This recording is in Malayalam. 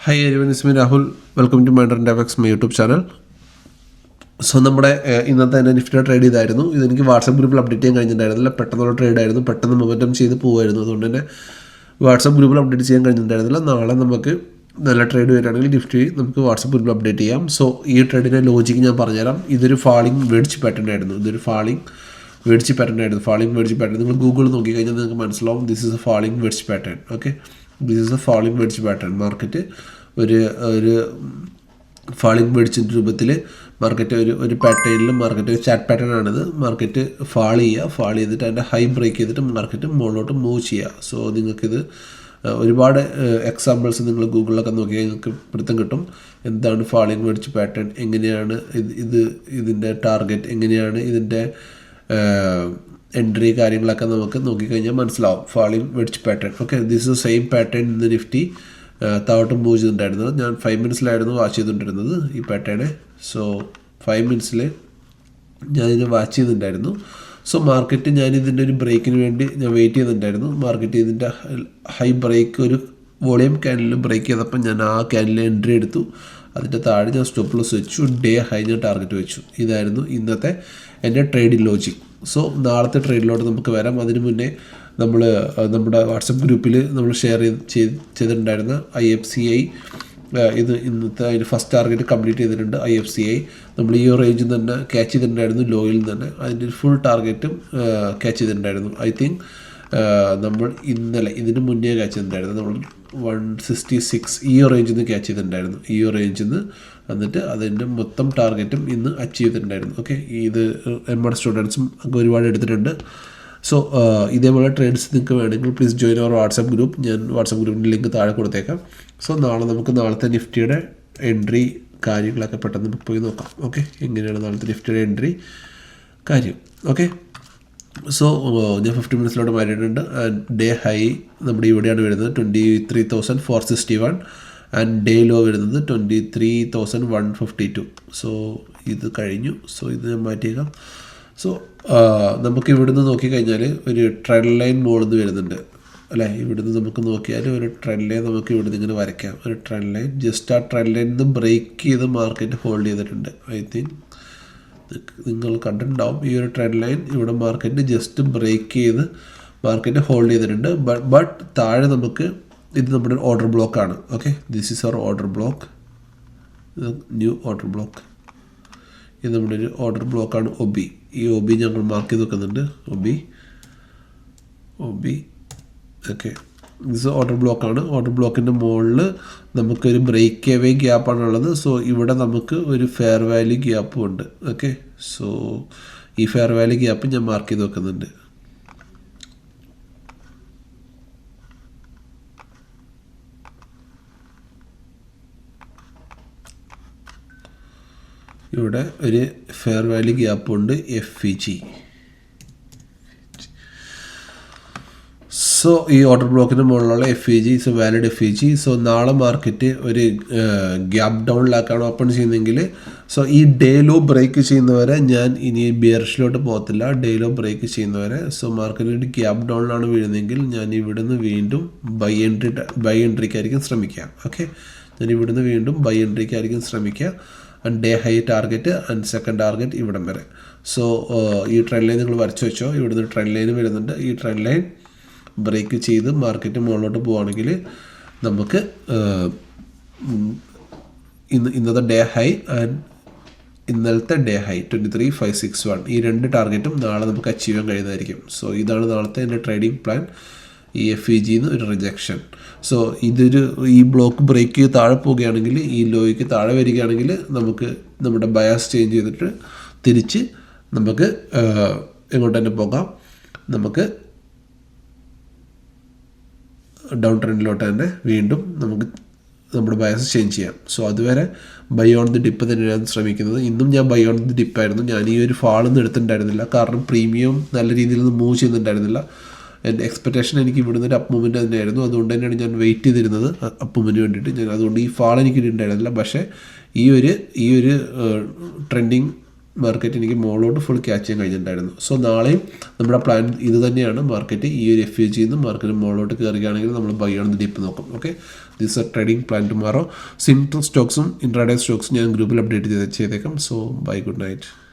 Hi everyone, it's me Rahul. Welcome to Mandarin DevX, my YouTube channel. So നമ്മുടെ ഇന്നത്തെ തന്നെ നിഫ്റ്റി ട്രേഡ് ചെയ്തായിരുന്നു. ഇതെനിക്ക് വാട്സപ്പ് ഗ്രൂപ്പിൽ അപ്ഡേറ്റ് ചെയ്യാൻ കഴിഞ്ഞിട്ടുണ്ടായിരുന്നില്ല. പെട്ടെന്നുള്ള ട്രേഡ് ആയിരുന്നു, പെട്ടെന്ന് മൊമെൻറ്റം ചെയ്ത് പോകുമായിരുന്നു. അതുകൊണ്ട് തന്നെ വാട്സപ്പ് ഗ്രൂപ്പിൽ അപ്ഡേറ്റ് ചെയ്യാൻ കഴിഞ്ഞിട്ടുണ്ടായിരുന്നില്ല. നാളെ നമുക്ക് നല്ല ട്രേഡ് വരികയാണെങ്കിൽ നിഫ്റ്റി നമുക്ക് വാട്സപ്പ് ഗ്രൂപ്പിൽ അപ്ഡേറ്റ് ചെയ്യാം. സോ ഈ ട്രേഡിൻ്റെ ലോജിക്ക് ഞാൻ പറഞ്ഞുതരാം. ഇതൊരു ഫാളിംഗ് വെഡ്ജ് പാറ്റേൺ ആയിരുന്നു. ഫാളിംഗ് വെഡ്ജ് പാറ്റേൺ നിങ്ങൾ ഗൂഗിൾ നോക്കിക്കഴിഞ്ഞാൽ നിങ്ങൾക്ക് മനസ്സിലാവും. This is A falling wedge pattern. Okay, this is A falling wedge pattern. Market ഒരു ഫാളിംഗ് വെഡ്ജിൻ്റെ രൂപത്തിൽ മാർക്കറ്റ് ഒരു പാറ്റേണിൽ മാർക്കറ്റ് ഒരു ചാറ്റ് പാറ്റേൺ ആണിത്. മാർക്കറ്റ് ഫാൾ ചെയ്തിട്ട് അതിൻ്റെ ഹൈ ബ്രേക്ക് ചെയ്തിട്ട് മാർക്കറ്റ് മുകളിലോട്ട് മൂവ് ചെയ്യുക. സോ നിങ്ങൾക്കിത് ഒരുപാട് എക്സാമ്പിൾസ് നിങ്ങൾ ഗൂഗിളിലൊക്കെ നോക്കിയാൽ നിങ്ങൾക്ക് പിടുത്തം കിട്ടും. എന്താണ് ഫാളിംഗ് വെഡ്ജ് പാറ്റേൺ, എങ്ങനെയാണ് ഇതിൻ്റെ ടാർഗറ്റ്, എങ്ങനെയാണ് ഇതിൻ്റെ എൻട്രി, കാര്യങ്ങളൊക്കെ നമുക്ക് നോക്കിക്കഴിഞ്ഞാൽ മനസ്സിലാവും. Falling wedge pattern. Okay, this is same pattern ഇന്ന് നിഫ്റ്റി താഴോട്ട് മൂവ് ചെയ്തിട്ടുണ്ടായിരുന്നത്. ഞാൻ 5 മിനിറ്റ്സിലായിരുന്നു വാച്ച് ചെയ്തുകൊണ്ടിരുന്നത് ഈ പാറ്റേണെ. സോ 5 മിനിറ്റ്സിൽ ഞാനിത് വാച്ച് ചെയ്തിട്ടുണ്ടായിരുന്നു. സോ മാർക്കറ്റ് ഞാനിതിൻ്റെ ഒരു ബ്രേക്കിന് വേണ്ടി ഞാൻ വെയിറ്റ് ചെയ്തിട്ടുണ്ടായിരുന്നു. മാർക്കറ്റ് ഇതിൻ്റെ ഹൈ ബ്രേക്ക് ഒരു വോളിയം ക്യാനിൽ ബ്രേക്ക് ചെയ്തപ്പോൾ ഞാൻ ആ ക്യാനിൽ എൻട്രി എടുത്തു. അതിൻ്റെ താഴെ ഞാൻ സ്റ്റോപ്പ് ലോസ് വെച്ചു, ഡേ ഹൈ ഞാൻ ടാർഗറ്റ് വെച്ചു. ഇതായിരുന്നു ഇന്നത്തെ എൻ്റെ ട്രേഡിംഗ് ലോജിക്. സോ നാളത്തെ ട്രേഡിലോട്ട് നമുക്ക് വരാം. അതിന് മുന്നേ നമ്മൾ നമ്മുടെ വാട്സപ്പ് ഗ്രൂപ്പിൽ നമ്മൾ ഷെയർ ചെയ്തിട്ടുണ്ടായിരുന്ന IFCI ഇത് ഇന്നത്തെ അതിൻ്റെ ഫസ്റ്റ് ടാർഗറ്റ് കംപ്ലീറ്റ് ചെയ്തിട്ടുണ്ട്. IFCI നമ്മൾ ഈ റേഞ്ചിൽ തന്നെ ക്യാച്ച് ചെയ്തിട്ടുണ്ടായിരുന്നു, ലോയിൽ തന്നെ അതിൻ്റെ ഫുൾ ടാർഗറ്റും ക്യാച്ച് ചെയ്തിട്ടുണ്ടായിരുന്നു. ഐ തിങ്ക് നമ്മൾ ഇന്നലെ ഇതിന് മുന്നേ ക്യാച്ച് ചെയ്തിട്ടുണ്ടായിരുന്നു. നമ്മൾ 166 ഈ റേഞ്ചിൽ നിന്ന് ക്യാച്ച് ചെയ്തിട്ടുണ്ടായിരുന്നു. ഈ റേഞ്ചിൽ നിന്ന് എന്നിട്ട് അതിൻ്റെ മൊത്തം ടാർഗറ്റും ഇന്ന് അച്ചീവ് ചെയ്തിട്ടുണ്ടായിരുന്നു. ഓക്കെ, ഇത് നമ്മുടെ സ്റ്റുഡൻസും ഒരുപാട് എടുത്തിട്ടുണ്ട്. സോ ഇതേപോലെ ട്രേഡ്സ് നിങ്ങൾക്ക് വേണമെങ്കിൽ please join our WhatsApp group. ഞാൻ വാട്സപ്പ് ഗ്രൂപ്പിൻ്റെ ലിങ്ക് താഴെ കൊടുത്തേക്കാം. സോ നാളത്തെ നിഫ്റ്റിയുടെ എൻട്രി കാര്യങ്ങളൊക്കെ പെട്ടെന്ന് പോയി നോക്കാം. ഓക്കെ, എങ്ങനെയാണ് നാളത്തെ നിഫ്റ്റിയുടെ എൻട്രി കാര്യം. ഓക്കെ, സോ ഞാൻ 50 മിനിറ്റ്സിലോട്ട് മാറിയിട്ടുണ്ട്. ആൻഡ് ഡേ ഹൈ നമ്മുടെ ഇവിടെയാണ് വരുന്നത് 23,461 ആൻഡ് ഡേ ലോ വരുന്നത് 23,152. സോ ഇത് കഴിഞ്ഞു. സോ ഇത് ഞാൻ മാറ്റിയേക്കാം. സോ നമുക്ക് ഇവിടുന്ന് നോക്കിക്കഴിഞ്ഞാൽ ഒരു ട്രെൻഡ് ലൈൻ മുകളിൽ നിന്ന് വരുന്നുണ്ട് അല്ലേ. ഇവിടുന്ന് നമുക്ക് നോക്കിയാൽ ഒരു ട്രെൻഡ് ലൈൻ നമുക്ക് ഇവിടുന്ന് ഇങ്ങനെ വരയ്ക്കാം. ഒരു ട്രെൻഡ് ലൈൻ ജസ്റ്റ് ആ ട്രെൻഡ് ലൈനിൽ നിന്ന് ബ്രേക്ക് ചെയ്ത് മാർക്കറ്റ് ഹോൾഡ് ചെയ്തിട്ടുണ്ട്. ഐ തിങ്ക് നിങ്ങൾ കണ്ടിട്ടുണ്ടാവും ഈ ഒരു ട്രെൻഡ് ലൈൻ. ഇവിടെ മാർക്കറ്റ് ജസ്റ്റ് ബ്രേക്ക് ചെയ്ത് മാർക്കറ്റ് ഹോൾഡ് ചെയ്തിട്ടുണ്ട്. ബട്ട് താഴെ നമുക്ക് ഇത് നമ്മുടെ ഓർഡർ ബ്ലോക്കാണ്. Okay, this is our order block, new order block. ഇത് നമ്മുടെ ഒരു ഓർഡർ ബ്ലോക്കാണ് OB. ഈ OB ഞങ്ങൾ മാർക്ക് ചെയ്ത് വെക്കുന്നുണ്ട്. OB ഓക്കെ, ഇത് ഓർഡർ ബ്ലോക്കാണ്. ഓർഡർ ബ്ലോക്കിൻ്റെ മുകളിൽ നമുക്കൊരു ബ്രേക്ക് അവേ ഗ്യാപ്പാണുള്ളത്. സോ ഇവിടെ നമുക്ക് ഒരു ഫെയർ വാല്യൂ ഗ്യാപ്പും ഉണ്ട്. ഓക്കെ, സോ ഈ ഫെയർ വാല്യൂ ഗ്യാപ്പ് ഞാൻ മാർക്ക് ചെയ്ത് വെക്കുന്നുണ്ട്. ഇവിടെ ഒരു ഫെയർ വാല്യൂ ഗ്യാപ്പ് ഉണ്ട്, FEG. സോ ഈ ഓർഡർ ബ്ലോക്കിന് മുകളിലുള്ള FEG is A valid FEG. So നാളെ മാർക്കറ്റ് ഒരു ഗ്യാപ്പ് ഡൗണിലാക്കാണ് ഓപ്പൺ ചെയ്യുന്നതെങ്കിൽ, സോ ഈ ഡേ ലോ ബ്രേക്ക് ചെയ്യുന്നവരെ ഞാൻ ഇനി ബിയറിഷിലോട്ട് പോകത്തില്ല. ഡേ ലോ ബ്രേക്ക് ചെയ്യുന്നവരെ. സോ മാർക്കറ്റ് ഒരു ഗ്യാപ്പ് ഡൗണിലാണ് വീഴുന്നതെങ്കിൽ ഞാൻ ഇവിടുന്ന് വീണ്ടും ബൈ എൻട്രിക്കായിരിക്കും ശ്രമിക്കുക. ഓക്കെ, ഞാൻ ഇവിടുന്ന് വീണ്ടും ബൈ എൻട്രിക്കായിരിക്കും ശ്രമിക്കുക. And day high target and second target ഇവിടം വരെ. സോ ഈ ട്രെൻഡ് ലൈൻ നിങ്ങൾ വരച്ച് വെച്ചോ. ഇവിടുന്ന് ട്രെൻഡ് ലൈൻ വരുന്നുണ്ട്. ഈ ട്രെൻഡ് ലൈൻ ബ്രേക്ക് ചെയ്ത് മാർക്കറ്റ് മുകളിലോട്ട് പോവുകയാണെങ്കിൽ നമുക്ക് ഇന്നത്തെ ഡേ ഹൈ ആൻഡ് ഇന്നലത്തെ ഡേ ഹൈ 23,561 ഈ രണ്ട് ടാർഗറ്റും നാളെ നമുക്ക് അച്ചീവ് ചെയ്യാൻ കഴിയുന്നതായിരിക്കും. സോ ഇതാണ് നാളത്തെ എൻ്റെ ട്രേഡിംഗ് പ്ലാൻ. ഈ FEGന്ന് ഒരു റിജക്ഷൻ. സോ ഈ ബ്ലോക്ക് ബ്രേക്ക് ചെയ്ത് താഴെ പോവുകയാണെങ്കിൽ, ഈ ലോയ്ക്ക് താഴെ വരികയാണെങ്കിൽ നമുക്ക് നമ്മുടെ ബയാസ് ചേഞ്ച് ചെയ്തിട്ട് തിരിച്ച് നമുക്ക് എങ്ങോട്ട് തന്നെ പോകാം. നമുക്ക് ഡൗൺ ട്രെൻഡിലോട്ട് തന്നെ വീണ്ടും നമുക്ക് നമ്മുടെ ബയാസ് ചേഞ്ച് ചെയ്യാം. സോ അതുവരെ ബൈ ഓൺ ദി ഡിപ്പ് തന്നെയാണ് ശ്രമിക്കുന്നത്. ഇന്നും ഞാൻ ബൈ ഓൺ ദി ഡിപ്പായിരുന്നു. ഞാൻ ഈ ഒരു ഫാളൊന്നും എടുത്തിട്ടുണ്ടായിരുന്നില്ല. കാരണം പ്രീമിയം നല്ല രീതിയിൽ മൂവ് ചെയ്യുന്നുണ്ടായിരുന്നില്ല. എൻ്റെ എക്സ്പെക്റ്റേഷൻ എനിക്ക് ഇവിടുന്ന് ഒരു അപ്പ് മൂവ്മെൻറ്റ് തന്നെയായിരുന്നു. അതുകൊണ്ട് തന്നെയാണ് ഞാൻ വെയിറ്റ് ചെയ്തിരുന്നത് അപ്പ് മൂവ്മെൻറ്റിന് വേണ്ടിയിട്ട്. അതുകൊണ്ട് ഈ ഫാൾ എനിക്ക് ഉണ്ടായിരുന്നില്ല. പക്ഷേ ഈ ഒരു ട്രെൻഡിങ് മാർക്കറ്റ് എനിക്ക് മുകളിലോട്ട് ഫുൾ ക്യാച്ച് ചെയ്യാൻ കഴിഞ്ഞിട്ടുണ്ടായിരുന്നു. സോ നാളെയും നമ്മുടെ പ്ലാൻ ഇത് തന്നെയാണ്. മാർക്കറ്റ് ഈ ഒരു FUG നിന്ന് മാർക്കറ്റ് മുകളിലോട്ട് കയറുകയാണെങ്കിൽ നമ്മൾ ബൈ ആണ് ഡിപ്പ് നോക്കും. Okay, this a trading plan tomorrow. Simple സ്റ്റോക്സും ഇൻട്രാഡേ സ്റ്റോക്സും ഞാൻ ഗ്രൂപ്പിൽ അപ്ഡേറ്റ് ചെയ്തേക്കാം. So bye, good night.